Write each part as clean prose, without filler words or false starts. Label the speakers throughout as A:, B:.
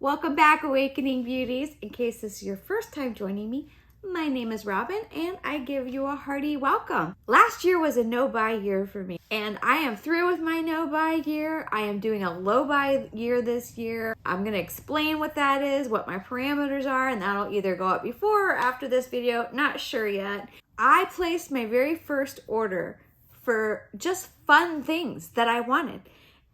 A: Welcome back, Awakening Beauties. In case this is your first time joining me, my name is Robin and I give you a hearty welcome. Last year was a no-buy year for me and I am through with my no-buy year. I am doing a low-buy year this year. I'm going to explain what that is, what my parameters are, and that'll either go up before or after this video, not sure yet. I placed my very first order for just fun things that I wanted,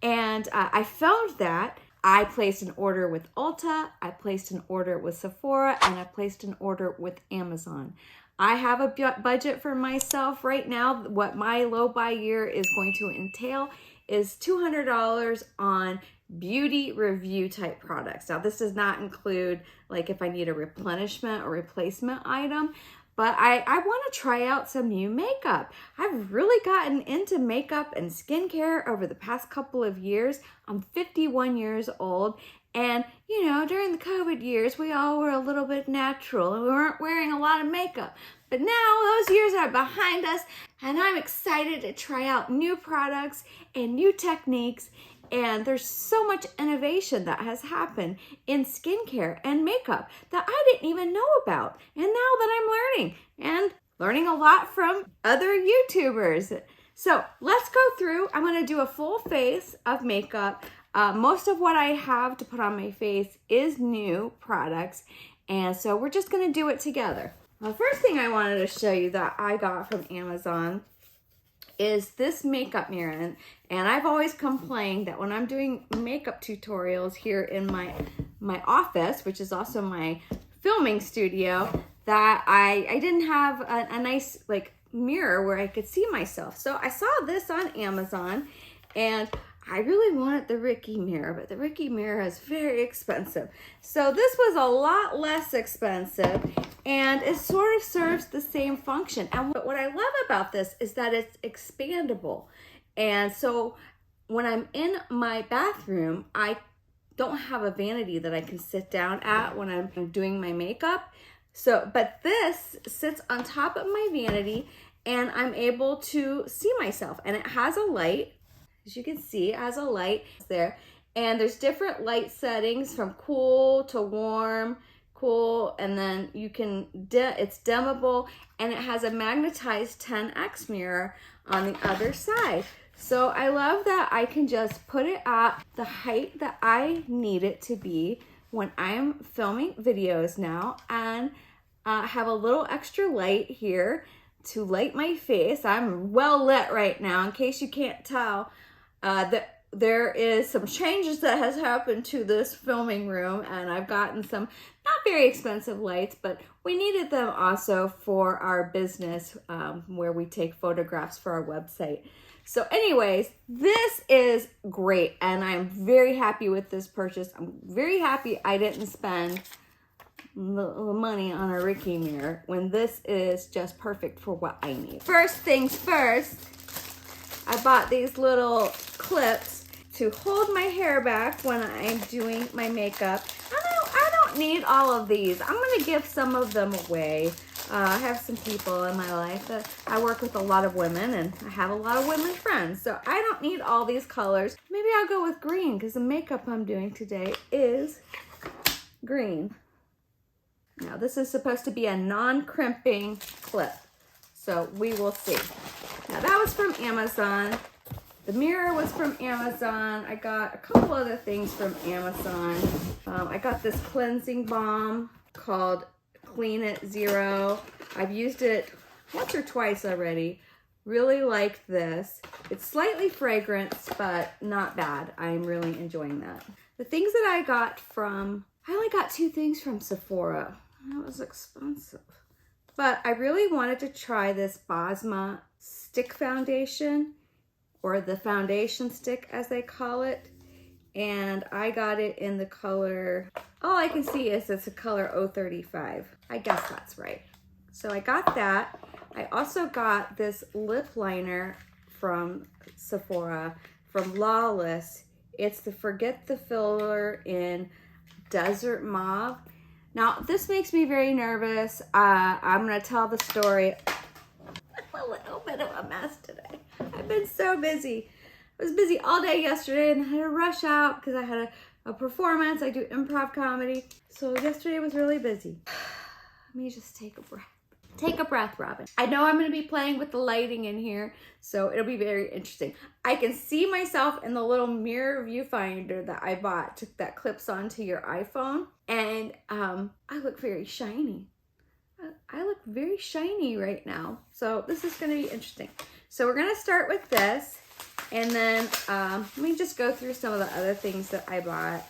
A: and I found that I placed an order with Ulta, I placed an order with Sephora, and I placed an order with Amazon. I have a budget for myself right now. What my low buy year is going to entail is $200 on beauty review type products. Now this does not include like if I need a replenishment or replacement item, but I want to try out some new makeup. I've really gotten into makeup and skincare over the past couple of years. I'm 51 years old, and you know, during the COVID years, we all were a little bit natural and we weren't wearing a lot of makeup. But now those years are behind us, and I'm excited to try out new products and new techniques. And there's so much innovation that has happened in skincare and makeup that I didn't even know about. And now that I'm learning a lot from other YouTubers. So let's go through. I'm going to do a full face of makeup. Most of what I have to put on my face is new products. And so we're just going to do it together. The first thing I wanted to show you that I got from Amazon is this makeup mirror, and I've always complained that when I'm doing makeup tutorials here in my office, which is also my filming studio, that I didn't have a nice like mirror where I could see myself. So I saw this on Amazon, and I really wanted the Ricky mirror, but the Ricky mirror is very expensive. So this was a lot less expensive, and it sort of serves the same function. And what I love about this is that it's expandable. And so when I'm in my bathroom, I don't have a vanity that I can sit down at when I'm doing my makeup. So, but this sits on top of my vanity, and I'm able to see myself, and it has a light. As you can see, it has a light there, and there's different light settings from cool to warm, cool, and then you can, it's dimmable, and it has a magnetized 10x mirror on the other side. So I love that I can just put it at the height that I need it to be when I'm filming videos now, and have a little extra light here to light my face. I'm well lit right now, in case you can't tell. That there is some changes that has happened to this filming room, and I've gotten some not very expensive lights, but we needed them also for our business where we take photographs for our website. So anyways, this is great, and I'm very happy with this purchase. I'm very happy I didn't spend the money on a Ricky mirror when this is just perfect for what I need. First things first, I bought these little clips to hold my hair back when I'm doing my makeup. I don't need all of these. I'm gonna give some of them away. I have some people in my life that I work with, a lot of women, and I have a lot of women friends. So I don't need all these colors. Maybe I'll go with green because the makeup I'm doing today is green. Now this is supposed to be a non-crimping clip, so we will see. Now that was from Amazon. The mirror was from Amazon. I got a couple other things from Amazon. I got this cleansing balm called Clean It Zero. I've used it once or twice already. Really like this. It's slightly fragrant, but not bad. I'm really enjoying that. The things that I got from, I only got 2 things from Sephora. That was expensive. But I really wanted to try this Basma Stick foundation, or the foundation stick as they call it. And I got it in the color, all I can see is it's a color 035. I guess that's right. So I got that. I also got this lip liner from Sephora, from Lawless. It's the Forget the Filler in Desert Mauve. Now, this makes me very nervous. I'm gonna tell the story. I'm a little bit of a mess today. I've been so busy. I was busy all day yesterday and I had to rush out because I had to a performance. I do improv comedy. So yesterday was really busy. Let me just take a breath. Take a breath, Robin. I know I'm going to be playing with the lighting in here, so it'll be very interesting. I can see myself in the little mirror viewfinder that I bought that clips onto your iPhone, and I look very shiny. I look very shiny right now, so this is going to be interesting. So we're going to start with this, and then let me just go through some of the other things that I bought.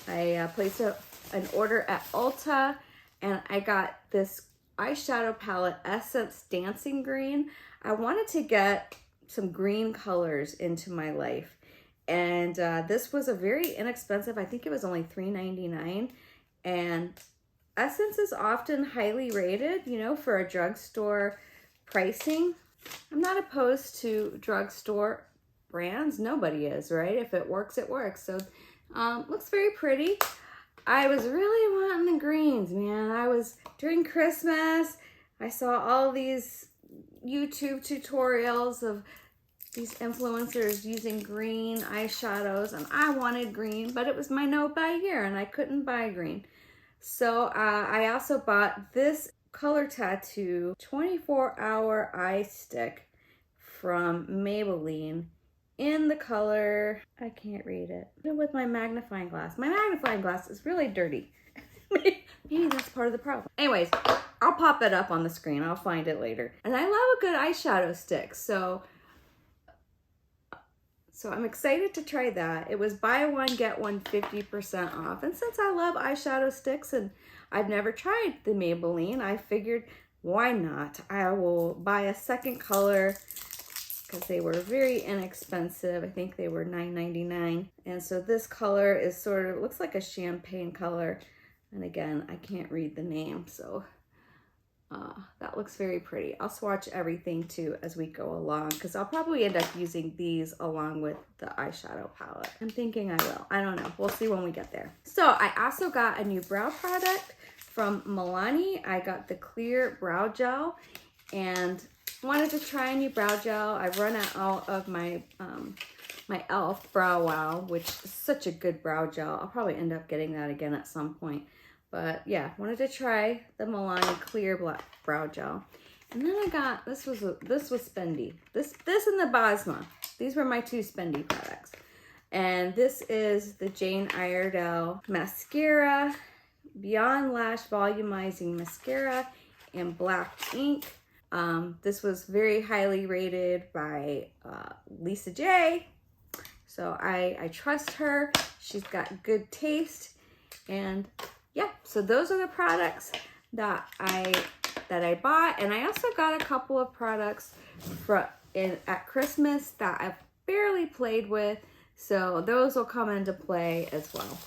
A: I placed an order at Ulta, and I got this eyeshadow palette, Essence Dancing Green. I wanted to get some green colors into my life, and this was a very inexpensive, I think it was only $3.99, and Essence is often highly rated, you know, for a drugstore pricing. I'm not opposed to drugstore brands. Nobody is, right? If it works, it works. So looks very pretty. I was really wanting the greens, man. During Christmas, I saw all these YouTube tutorials of these influencers using green eyeshadows, and I wanted green, but it was my no-buy year, and I couldn't buy green. So I also bought this Color Tattoo 24-hour eye stick from Maybelline in the color, I can't read it, with my magnifying glass. My magnifying glass is really dirty. Maybe that's part of the problem. Anyways, I'll pop it up on the screen. I'll find it later. And I love a good eyeshadow stick, so I'm excited to try that. It was buy one, get one 50% off. And since I love eyeshadow sticks and I've never tried the Maybelline, I figured, why not? I will buy a second color because they were very inexpensive. I think they were $9.99. And so this color is sort of, looks like a champagne color. And again, I can't read the name, so that looks very pretty. I'll swatch everything too as we go along, because I'll probably end up using these along with the eyeshadow palette. I'm thinking I will. I don't know. We'll see when we get there. So I also got a new brow product from Milani. I got the clear brow gel and wanted to try a new brow gel. I've run out of my my e.l.f. Brow Wow, which is such a good brow gel. I'll probably end up getting that again at some point. But yeah, wanted to try the Milani Clear Black Brow Gel. And then I got, this was spendy. This and the Basma. These were my two spendy products. And this is the Jane Iredale Mascara, Beyond Lash Volumizing Mascara in black ink. This was very highly rated by Lisa J. So I trust her. She's got good taste. And yeah, so those are the products that I bought, and I also got a couple of products at Christmas that I've barely played with, so those will come into play as well.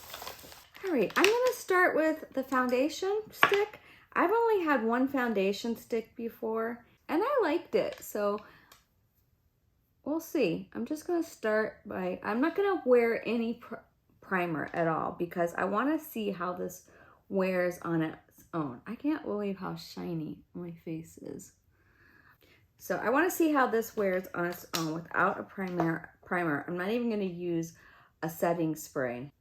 A: All right, I'm gonna start with the foundation stick. I've only had one foundation stick before, and I liked it, so we'll see. I'm just gonna start by, I'm not gonna wear any primer at all because I want to see how this wears on its own. I can't believe how shiny my face is. So I want to see how this wears on its own without a primer. I'm not even going to use a setting spray.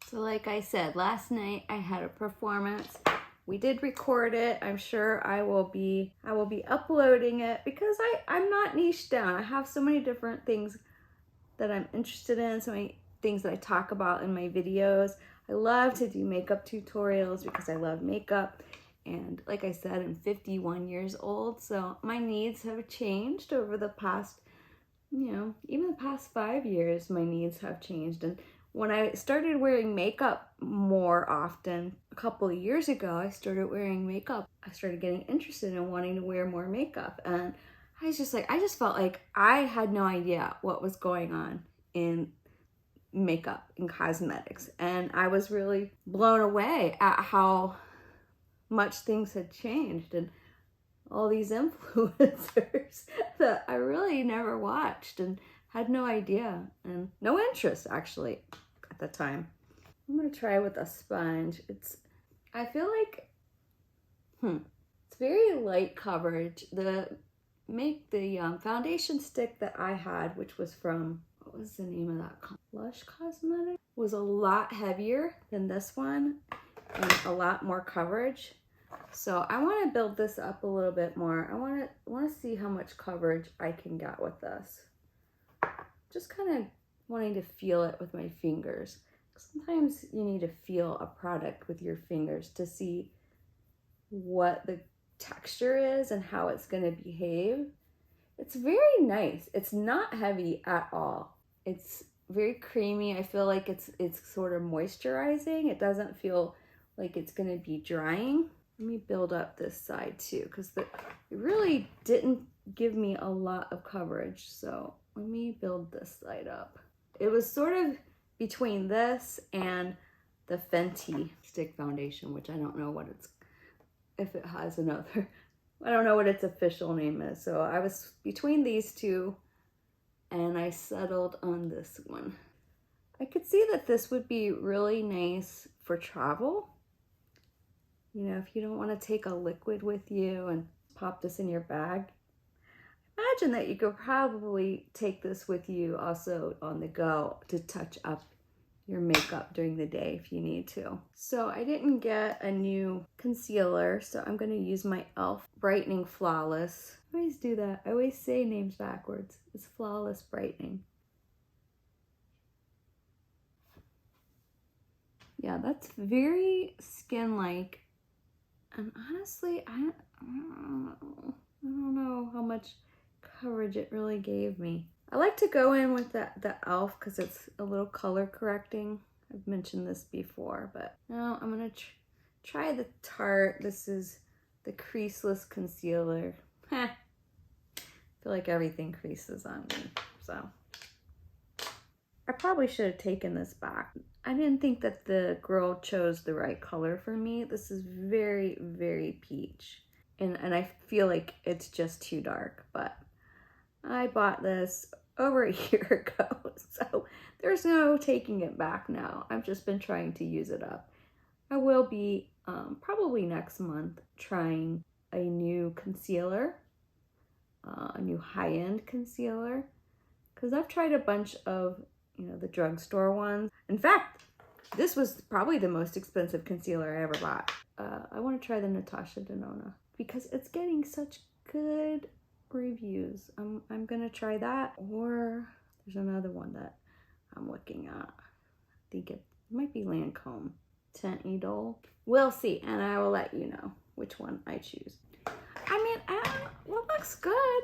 A: So like I said, last night I had a performance. We did record it. I'm sure I will be uploading it because I'm not niched down. I have so many different things that I'm interested in, so many things that I talk about in my videos. I love to do makeup tutorials because I love makeup. And like I said, I'm 51 years old, so my needs have changed over the past, even the past 5 years, my needs have changed. And when I started wearing makeup more often, a couple of years ago, I started wearing makeup. I started getting interested in wanting to wear more makeup. And I was just like, I just felt like I had no idea what was going on in makeup and cosmetics. And I was really blown away at how much things had changed and all these influencers that I really never watched and had no idea and no interest actually at the time. I'm gonna try with a sponge. I feel like, it's It's very light coverage. The foundation stick that I had, which was from, what was the name of that? Lush Cosmetic, was a lot heavier than this one and a lot more coverage. So I want to build this up a little bit more. I want to see how much coverage I can get with this. Just kind of wanting to feel it with my fingers. Sometimes you need to feel a product with your fingers to see what the texture is and how it's going to behave. It's very nice. It's not heavy at all. It's very creamy. I feel like it's sort of moisturizing. It doesn't feel like it's going to be drying. Let me build up this side too, because it really didn't give me a lot of coverage. So let me build this side up. It was sort of between this and the Fenty Stick Foundation, which I don't know what if it has another, I don't know what its official name is. So I was between these two and I settled on this one. I could see that this would be really nice for travel. You know, if you don't want to take a liquid with you and pop this in your bag. Imagine that you could probably take this with you also on the go to touch up your makeup during the day if you need to. So I didn't get a new concealer, so I'm going to use my e.l.f. Brightening Flawless. I always do that. I always say names backwards. It's Flawless Brightening. Yeah, that's very skin-like. And honestly, I don't know how much coverage it really gave me. I like to go in with the e.l.f. because it's a little color correcting. I've mentioned this before, but now I'm going to try the Tarte. This is the creaseless concealer. I feel like everything creases on me, so. I probably should have taken this back. I didn't think that the girl chose the right color for me. This is very, very peach. And I feel like it's just too dark, but I bought this over a year ago, so there's no taking it back now. I've just been trying to use it up. I will be probably next month trying a new concealer, a new high-end concealer, because I've tried a bunch of, you know, the drugstore ones. In fact, this was probably the most expensive concealer I ever bought. I want to try the Natasha Denona because it's getting such good reviews. I'm gonna try that, or there's another one that I'm looking at. I think it might be Lancome Iredale. We'll see, and I will let you know which one I choose. I mean, well, it looks good.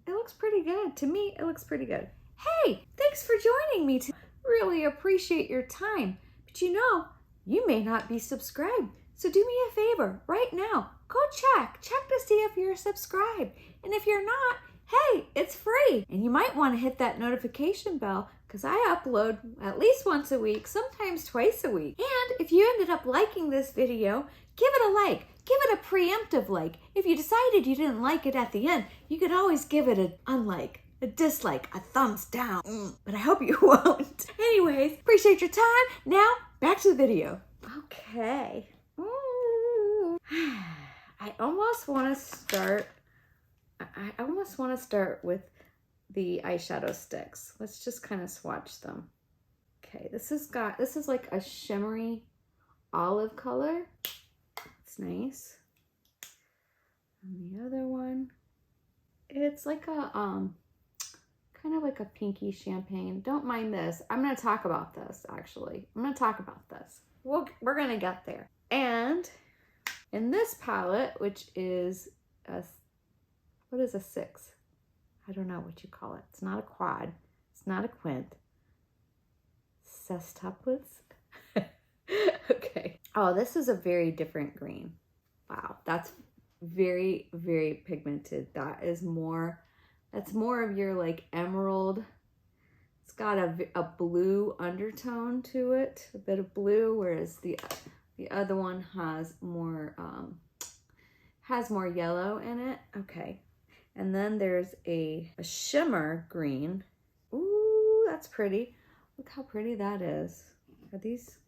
A: It looks pretty good. To me, it looks pretty good. Hey, thanks for joining me today. Really appreciate your time. But you know, you may not be subscribed. So do me a favor right now. Go check to see if you're subscribed. And if you're not, hey, it's free. And you might want to hit that notification bell because I upload at least once a week, sometimes twice a week. And if you ended up liking this video, give it a like. Give it a preemptive like. If you decided you didn't like it at the end, you could always give it an unlike, a dislike, a thumbs down. But I hope you won't. Anyways, appreciate your time. Now, back to the video. Okay. I almost want to start with the eyeshadow sticks. Let's just kind of swatch them. Okay, this is like a shimmery olive color. It's nice. And the other one, it's like a kind of like a pinky champagne. Don't mind this. I'm going to talk about this actually. I'm going to talk about this. We're going to get there. And in this palette, which is what is a 6? I don't know what you call it. It's not a quad. It's not a quint. Sextuplets. Okay. Oh, this is a very different green. Wow, that's very, very pigmented. That's more of your like emerald. It's got a blue undertone to it, a bit of blue, whereas the other one has more yellow in it. Okay. And then there's a shimmer green. Ooh, that's pretty. Look how pretty that is. Are these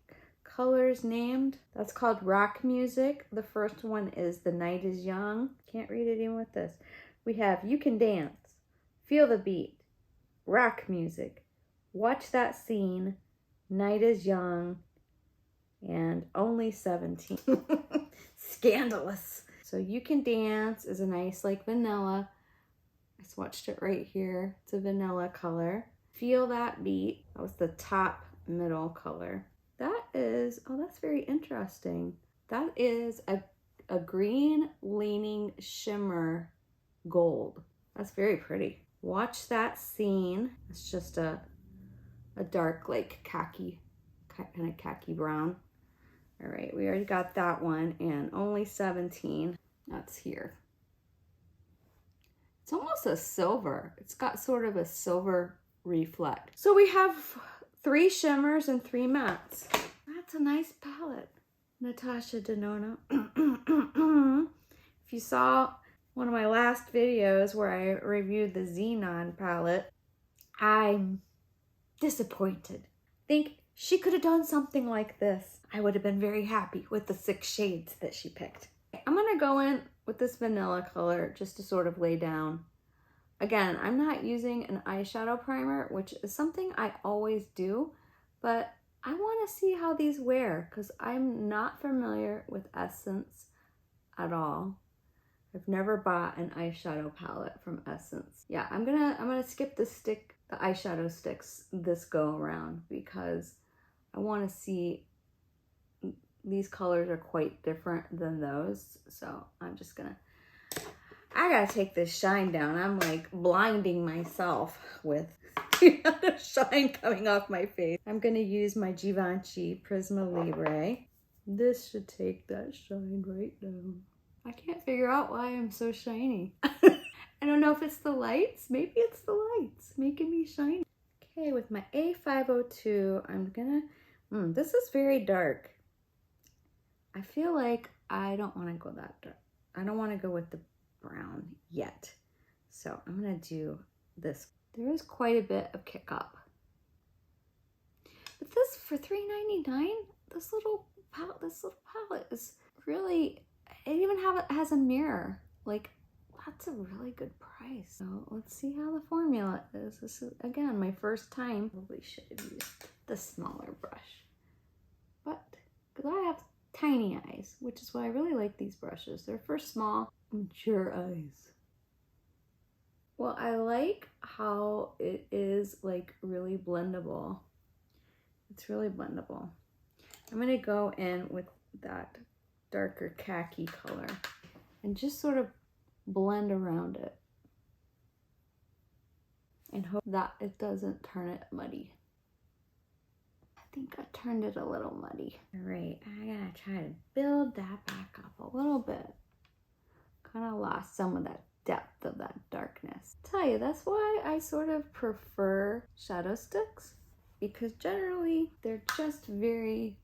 A: colors named. That's called rock music. The first one is The Night is Young. Can't read it even with this. We have You Can Dance, Feel the Beat, Rock Music, Watch That Scene, Night is Young, and Only 17. Scandalous. So You Can Dance is a nice like vanilla. I swatched it right here. It's a vanilla color. Feel That Beat. That was the top middle color. That is, oh, that's very interesting. That is a green leaning shimmer gold. That's very pretty. Watch That Scene. It's just a dark like khaki, kind of khaki brown. All right, we already got that one, and Only 17. That's here. It's almost a silver. It's got sort of a silver reflect. So we have 3 shimmers and 3 mattes. That's a nice palette. Natasha Denona. If you saw one of my last videos where I reviewed the Xenon palette, I'm disappointed. Think she could have done something like this. I would have been very happy with the 6 shades that she picked. I'm gonna go in with this vanilla color just to sort of lay down. Again, I'm not using an eyeshadow primer, which is something I always do, but I want to see how these wear because I'm not familiar with Essence at all. I've never bought an eyeshadow palette from Essence. Yeah, I'm gonna skip the eyeshadow sticks this go around because I want to see. These colors are quite different than those, so I'm just gonna, I gotta take this shine down. I'm like blinding myself with the shine coming off my face. I'm gonna use my Givenchy Prisma Libre. This should take that shine right down. I can't figure out why I'm so shiny. I don't know if it's the lights. Maybe it's the lights making me shiny. Okay, with my A502, I'm gonna, this is very dark. I feel like I don't want to go that dark. I don't want to go with the brown yet. So I'm going to do this. There is quite a bit of kick up. But this, for $3.99, this little palette is really, it even has a mirror. Like, that's a really good price. So let's see how the formula is. This is, again, my first time. Probably should have used the smaller brush. But, because I have tiny eyes, which is why I really like these brushes. They're for small, mature eyes. Well, I like how it is like really blendable. It's really blendable. I'm gonna go in with that darker khaki color and just sort of blend around it and hope that it doesn't turn it muddy. I think I turned it a little muddy. All right, I gotta try to build that back up a little bit. Kind of lost some of that depth of that darkness. Tell you, that's why I sort of prefer shadow sticks, because generally they're just very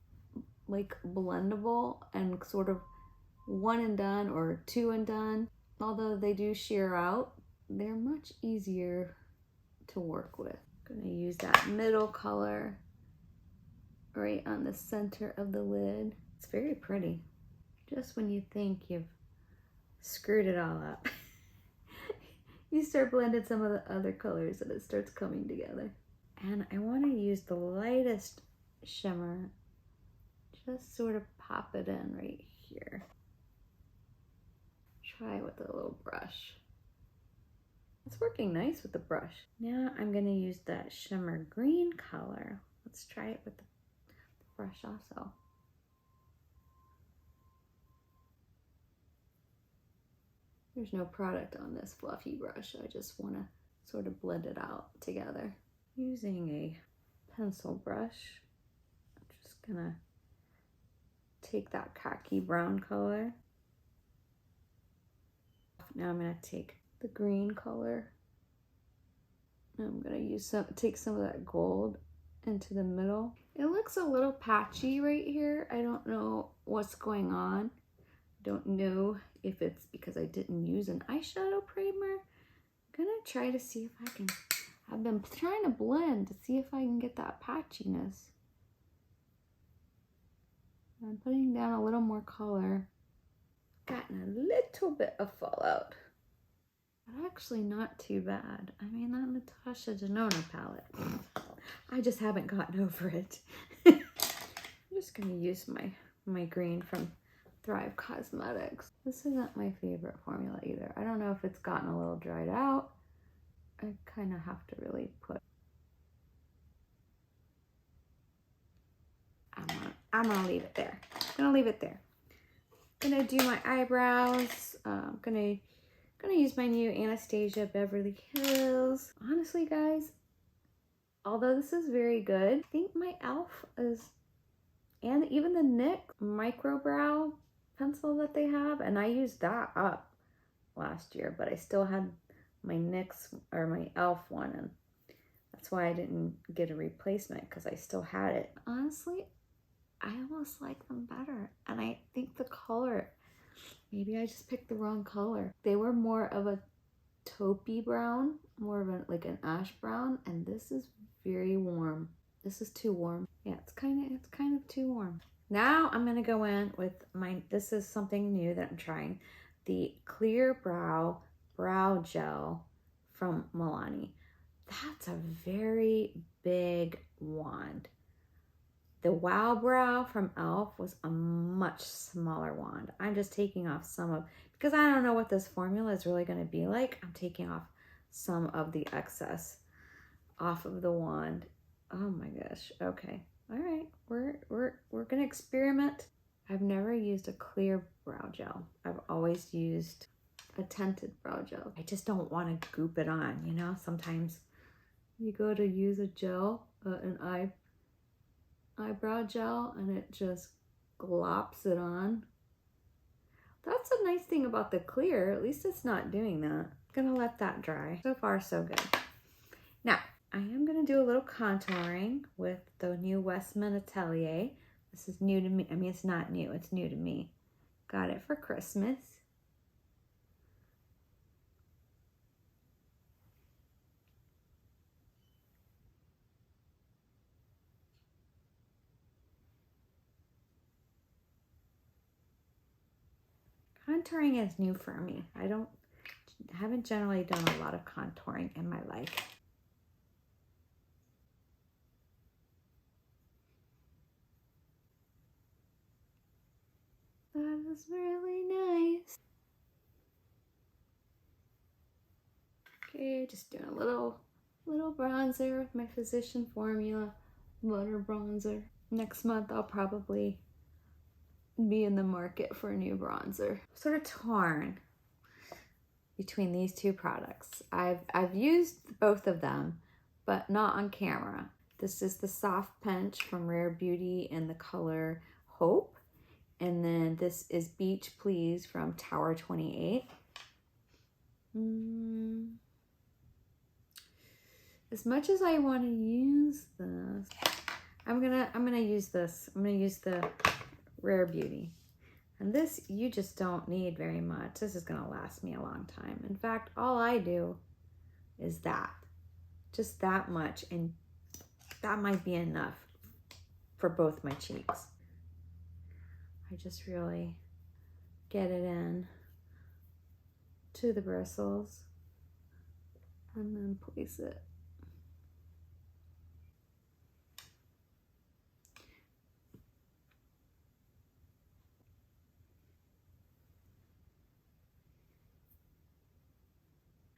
A: like blendable and sort of one and done or two and done. Although they do sheer out, they're much easier to work with. I'm gonna use that middle color right on the center of the lid. It's very pretty. Just when you think you've screwed it all up, you start blending some of the other colors and it starts coming together. And I want to use the lightest shimmer, just sort of pop it in right here. Try it with a little brush. It's working nice with the brush. Now I'm going to use that shimmer green color. Let's try it with the brush also. There's no product on this fluffy brush. I just want to sort of blend it out together. Using a pencil brush, I'm just gonna take that khaki brown color. Now I'm gonna take the green color. I'm gonna use take some of that gold into the middle. It looks a little patchy right here. I don't know what's going on. Don't know if it's because I didn't use an eyeshadow primer. I'm gonna try to see if I can. I've been trying to blend to see if I can get that patchiness. I'm putting down a little more color. Gotten a little bit of fallout, but actually not too bad. I mean, that Natasha Denona palette, I just haven't gotten over it. I'm just gonna use my green from Thrive Cosmetics. This isn't my favorite formula either. I don't know if it's gotten a little dried out. I kind of have to really put. I'm gonna leave it there. I'm gonna leave it there. Gonna do my eyebrows. Gonna use my new Anastasia Beverly Hills. Honestly, guys, although this is very good, I think my e.l.f. is, and even the NYX micro brow pencil that they have, and I used that up last year, but I still had my NYX or my e.l.f. one, and that's why I didn't get a replacement, because I still had it. Honestly, I almost like them better, and I think the color, maybe I just picked the wrong color. They were more of a taupey brown, more of like an ash brown, and this is very warm. This is too warm. Yeah, it's kind of too warm. Now I'm gonna go in with this is something new that I'm trying, the Clear Brow Gel from Milani. That's a very big wand. The Wow Brow from e.l.f. was a much smaller wand. I'm just taking off some of, because I don't know what this formula is really going to be like, I'm taking off some of the excess off of the wand. Oh my gosh. Okay. All right. We're going to experiment. I've never used a clear brow gel. I've always used a tinted brow gel. I just don't want to goop it on, you know? Sometimes you go to use a gel, an eyebrow gel, and it just glops it on. That's a nice thing about the clear. At least it's not doing that. I'm gonna let that dry. So far, so good. Now, I am gonna do a little contouring with the new Westman Atelier. This is new to me. I mean, it's not new, it's new to me. Got it for Christmas. Contouring is new for me. I haven't generally done a lot of contouring in my life. That is really nice. Okay, just doing a little bronzer with my Physician Formula Butter Bronzer. Next month I'll probably be in the market for a new bronzer. Sort of torn between these two products. I've used both of them, but not on camera. This is the Soft Pinch from Rare Beauty in the color Hope. And then this is Beach Please from Tower 28. As much as I want to use this, I'm gonna use this. I'm gonna use the Rare Beauty. And this, you just don't need very much. This is gonna last me a long time. In fact, all I do is that. Just that much, and that might be enough for both my cheeks. I just really get it in to the bristles and then place it.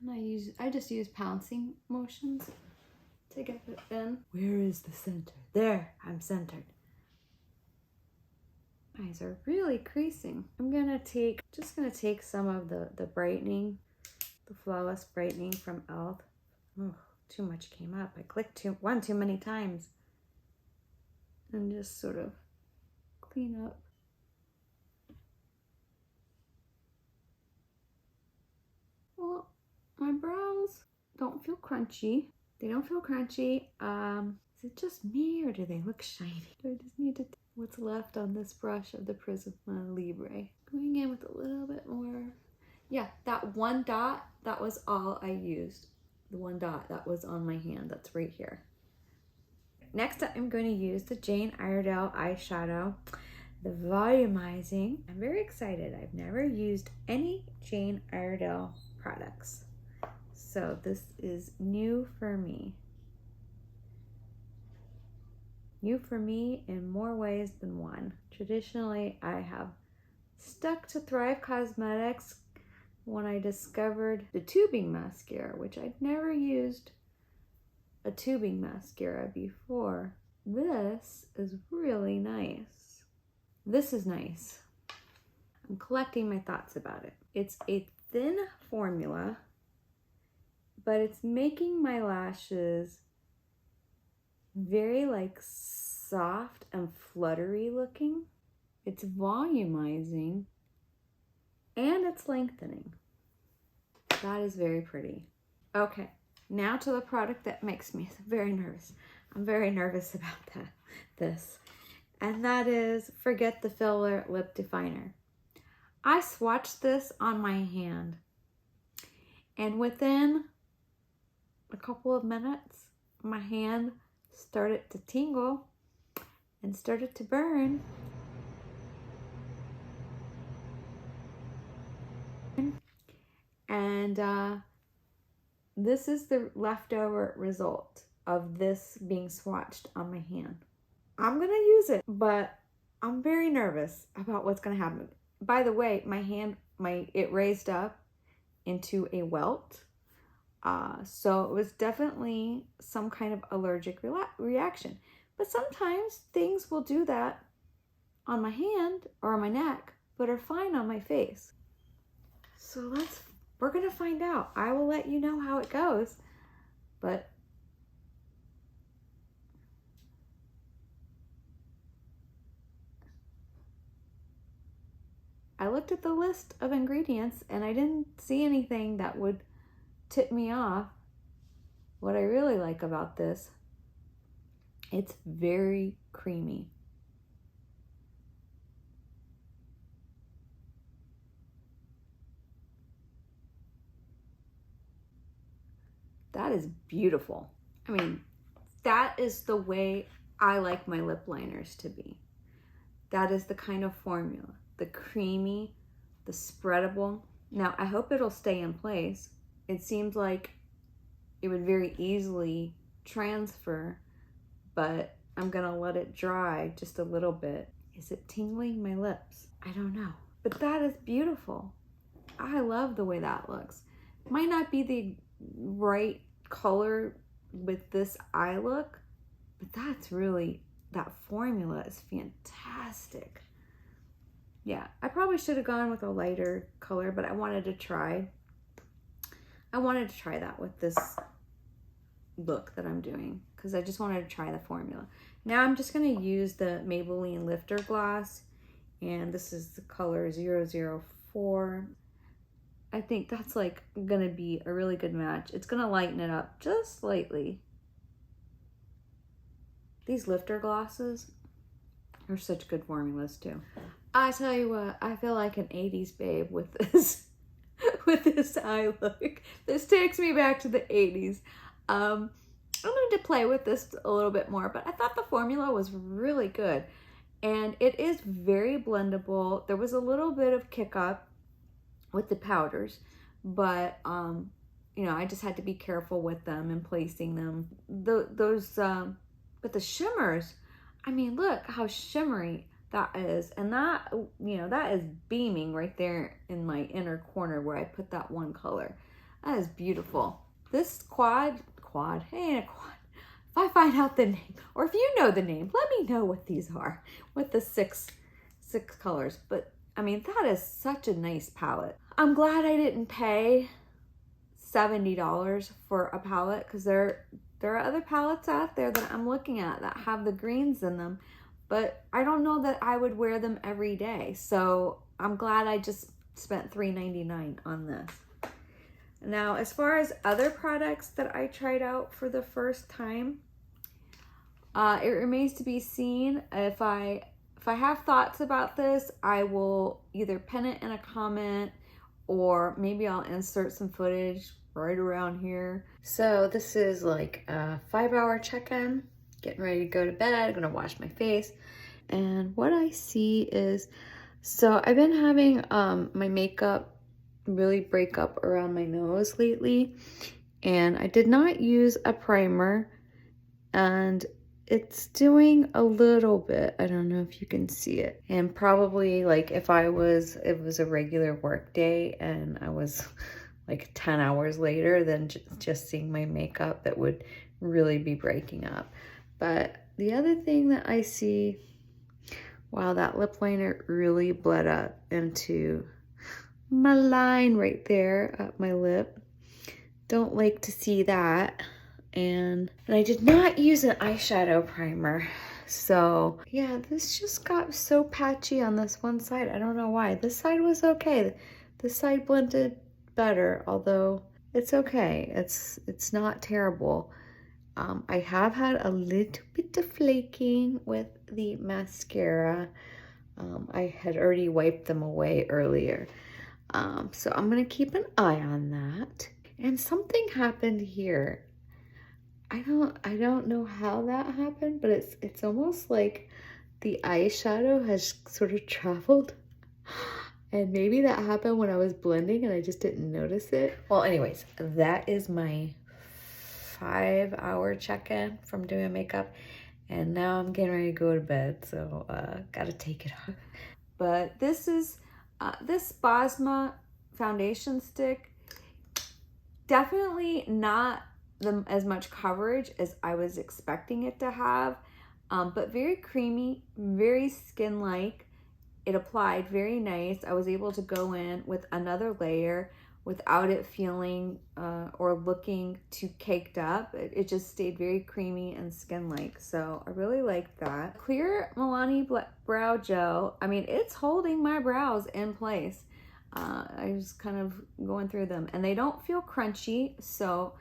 A: And I just use pouncing motions to get it in. Where is the center? There, I'm centered. Eyes are really creasing. I'm just gonna take some of the brightening, the Flawless Brightening from e.l.f. Oh, too much came up. I clicked one too many times. And just sort of clean up. Well, my brows don't feel crunchy. They don't feel crunchy. Is it just me or do they look shiny? Do I just need to what's left on this brush of the Prisma Libre? Going in with a little bit more. Yeah, that one dot, that was all I used. The one dot that was on my hand, that's right here. Next up, I'm going to use the Jane Iredale eyeshadow. the volumizing. I'm very excited. I've never used any Jane Iredale products, so this is new for me. New for me in more ways than one. Traditionally, I have stuck to Thrive Cosmetics when I discovered the tubing mascara, which I'd never used a tubing mascara before. This is really nice. This is nice. I'm collecting my thoughts about it. It's a thin formula, but it's making my lashes very like soft and fluttery looking. It's volumizing and it's lengthening. That is very pretty. Okay, now to the product that makes me very nervous. I'm very nervous about this. And that is Forget the Filler Lip Definer. I swatched this on my hand, and within a couple of minutes, my hand started to tingle and started to burn. And this is the leftover result of this being swatched on my hand. I'm gonna use it, but I'm very nervous about what's gonna happen. By the way, my hand, it raised up into a welt. So it was definitely some kind of allergic reaction. But sometimes things will do that on my hand or on my neck, but are fine on my face. So we're gonna find out. I will let you know how it goes, but I looked at the list of ingredients and I didn't see anything that would tip me off. What I really like about this, it's very creamy. That is beautiful. I mean, that is the way I like my lip liners to be. That is the kind of formula. The creamy, the spreadable. Now, I hope it'll stay in place. It seems like it would very easily transfer, but I'm gonna let it dry just a little bit. Is it tingling my lips? I don't know, but that is beautiful. I love the way that looks. Might not be the right color with this eye look, but that formula is fantastic. Yeah, I probably should have gone with a lighter color, but I wanted to try that with this look that I'm doing, because I just wanted to try the formula. Now I'm just going to use the Maybelline Lifter Gloss, and this is the color 004. I think that's like going to be a really good match. It's going to lighten it up just slightly. These lifter glosses are such good formulas too. I tell you what, I feel like an 80s babe with this with this eye look. This takes me back to the 80s. I wanted to play with this a little bit more, but I thought the formula was really good. And it is very blendable. There was a little bit of kick up with the powders, but you know, I just had to be careful with them and placing them. But the shimmers, I mean, look how shimmery that is. And that, you know, that is beaming right there in my inner corner where I put that one color. That is beautiful. This quad, hey, a quad. If I find out the name, or if you know the name, let me know what these are with the six colors. But I mean, that is such a nice palette. I'm glad I didn't pay $70 for a palette, because there are other palettes out there that I'm looking at that have the greens in them, but I don't know that I would wear them every day. So I'm glad I just spent $3.99 on this. Now, as far as other products that I tried out for the first time, it remains to be seen. If I have thoughts about this, I will either pin it in a comment, or maybe I'll insert some footage right around here. So this is like a 5-hour check-in, getting ready to go to bed. I'm gonna wash my face. And what I see is, so I've been having my makeup really break up around my nose lately, and I did not use a primer, and it's doing a little bit. I don't know if you can see it. And probably like if it was a regular work day and I was like 10 hours later, then just seeing my makeup, that would really be breaking up. But the other thing that I see, wow, that lip liner really bled up into my line right there up my lip. Don't like to see that. And I did not use an eyeshadow primer. So yeah, this just got so patchy on this one side. I don't know why. This side was okay. This side blended better, although it's okay. It's not terrible. I have had a little bit of flaking with the mascara. I had already wiped them away earlier. So I'm gonna keep an eye on that. And something happened here. I don't know how that happened, but it's almost like the eyeshadow has sort of traveled. And maybe that happened when I was blending and I just didn't notice it. Well, anyways, that is my 5-hour check-in from doing makeup. And now I'm getting ready to go to bed, so gotta take it off. But this is this Basma Foundation Stick. Definitely not as much coverage as I was expecting it to have, but very creamy, very skin-like. It applied very nice. I was able to go in with another layer without it feeling or looking too caked up. It just stayed very creamy and skin-like, so I really liked that. Clear Milani Brow Gel, I mean, it's holding my brows in place. I was kind of going through them, and they don't feel crunchy, so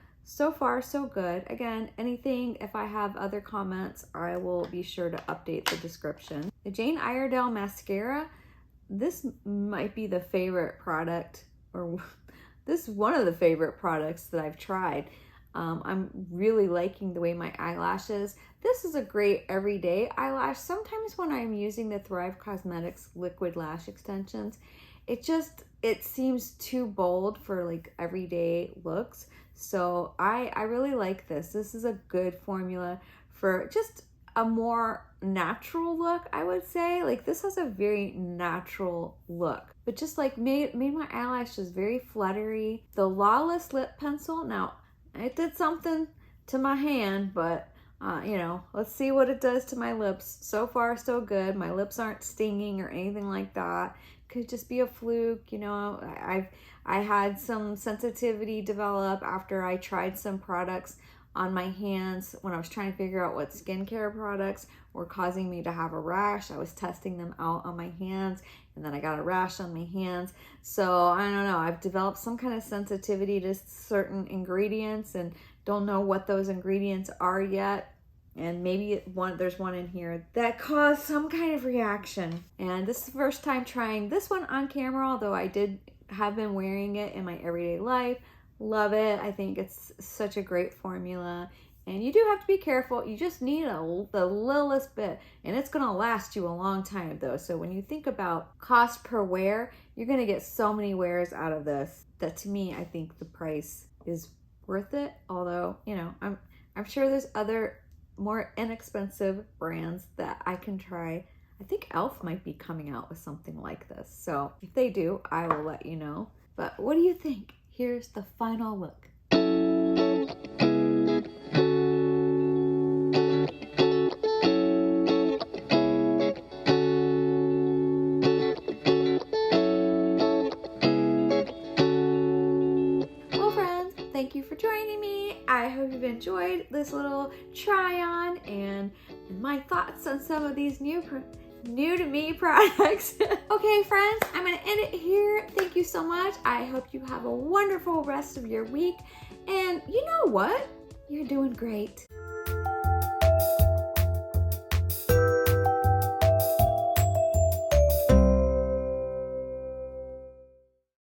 A: far so good. Again, anything, if I have other comments, I will be sure to update the description. The Jane Iredale Mascara, this might be the favorite product, or this is one of the favorite products that I've tried. I'm really liking the way my eyelashes. This is a great everyday eyelash. Sometimes when I'm using the Thrive Cosmetics liquid lash extensions, it seems too bold for like everyday looks. So I really like this. This is a good formula for just a more natural look, I would say. Like, this has a very natural look, but just like made my eyelashes very fluttery. The Lawless Lip Pencil, now it did something to my hand, but you know, let's see what it does to my lips. So far so good. My lips aren't stinging or anything like that. Could just be a fluke, you know. I had some sensitivity develop after I tried some products on my hands when I was trying to figure out what skincare products were causing me to have a rash. I was testing them out on my hands, and then I got a rash on my hands. So I don't know, I've developed some kind of sensitivity to certain ingredients and don't know what those ingredients are yet. And maybe there's one in here that caused some kind of reaction. And this is the first time trying this one on camera, although I have been wearing it in my everyday life. Love it. I think it's such a great formula. And you do have to be careful. You just need the littlest bit. And it's going to last you a long time, though. So when you think about cost per wear, you're going to get so many wears out of this that, to me, I think the price is worth it. Although, you know, I'm sure there's other more inexpensive brands that I can try. I think e.l.f. might be coming out with something like this. So if they do, I will let you know. But what do you think? Here's the final look. Well, friends, thank you for joining me. I hope you've enjoyed this little try on and my thoughts on some of these new to me products. Okay, friends, I'm gonna end it here. Thank you so much. I hope you have a wonderful rest of your week. And you know what? You're doing great.